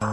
আজ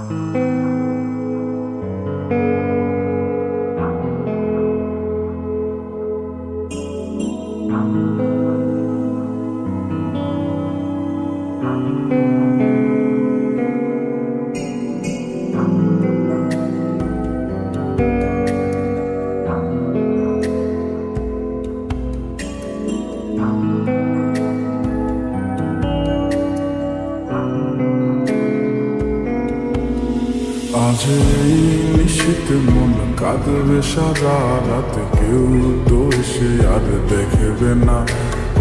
এই নিশীথে মন কাঁদবে সারা রাতে, কেউ তো এসে আর দেখবে না,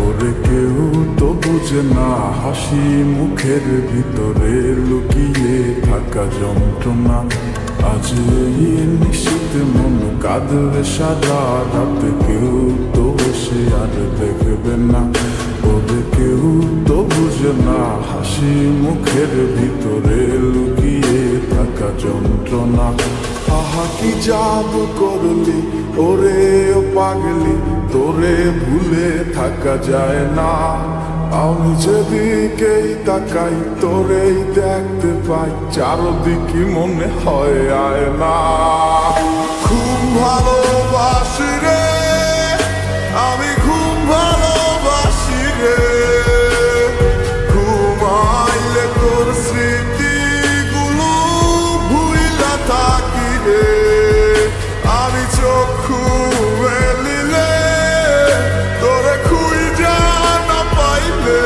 ওরে কেউ তো বুঝে না হাসি মুখের ভিতরে লুকিয়ে থাকা যন্ত্রণা। আজ এই নিশীথে মন কাঁদবে সারা রাতে, কেউ তো এসে আর দেখবে না, ওরে কেউ তো বুঝে না হাসি মুখের ভিতরে লুকিয়ে থাকা যন্ত্রণা। আহা কি জাদু করলি ওরে ও পাগলি, তোরে ভুলে থাকা যায় না। আমি যেদিকেই তাকাই তোরেই দেখতে পাই, চারদিকে মনে হয় আয় না। খুব ভালোবাসি রে আমি, খুব ভালোবাসি রে, ঘুমাইলে তোর স্মৃতিগুলো ভুইলা থাকি রে। আমি চক্ষু মেলিলে তোরে খুঁজা না পাইলে,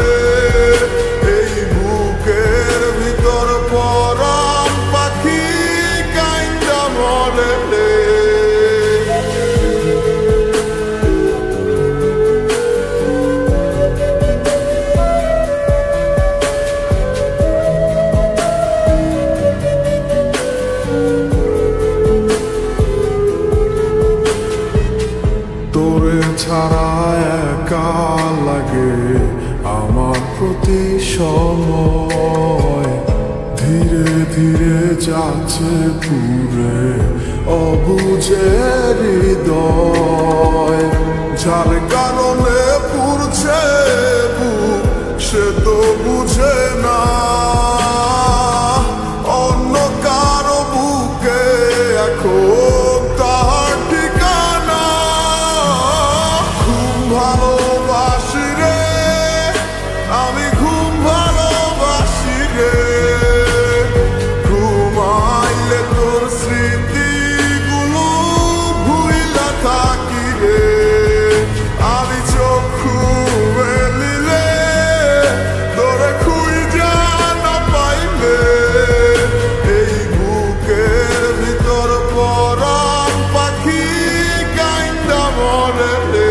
এই বুকের ভিতর পরাণ পাখি কাইন্দা মরে রে। তোরে ছাড়া একা লাগে আমার প্রতি সময়, ধীরে ধীরে যাচ্ছে পুরে অবুঝের হৃদয়। যার কারণে পুরছে বুক সে তো বুঝে না, অন্য কারো বুকে এখন তার ঠিকানা। খুব ভালোবাসি রে আমি, খুব ভালোবাসি রে, ঘুমাইলে তোর স্মৃতিগুলো ভুইলা থাকি রে। আমি চক্ষু মেলিলে তোরে খুঁজা না পাইলে, এই বুকের ভিতর পরাণ পাখি কাইন্দা মরে রে।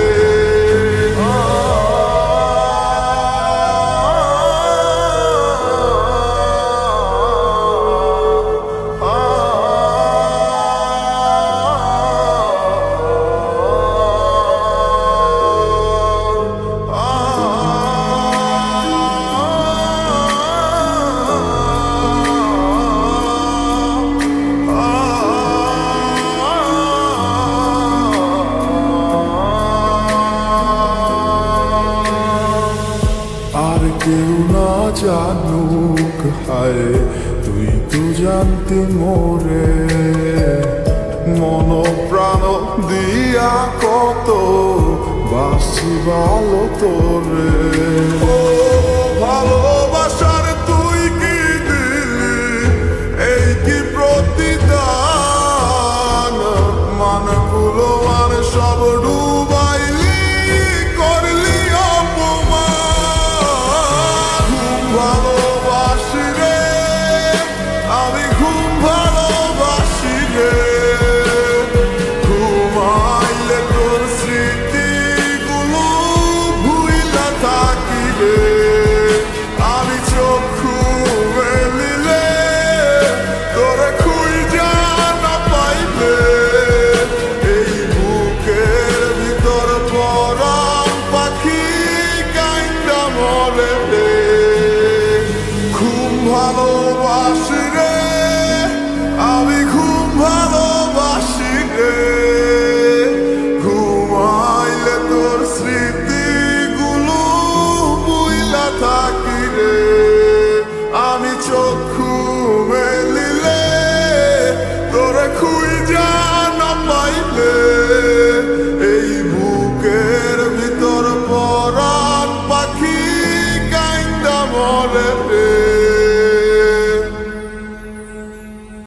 আর কেউ না জানুক হায় তুই তো জানতি মোরে, মন প্রাণ দিয়া কত বাসি ভালো তোরে। ও ভালোবাসার তুই কি দিলি এই কি প্রতিদান, মানগুলো মান সব ডুবাইলি করলি অপমান। খুব ভালোবাসি রে আমি, খুব ভালোবাসি রে, ঘুমাইলে তোর স্মৃতিগুলো ভুইলা থাকি রে। আমি চক্ষু মেলিলে তোরে খুঁজা না পাইলে, এই বুকের ভিতর পরাণ পাখি কাইন্দা মরে রে। খুব ভালোবাসি রে আমি, খুব ভালোবাসি রে, ঘুমাইলে তোর স্মৃতিগুলো ভুইলা থাকি রে। আমি চক্ষু মেলিলে alem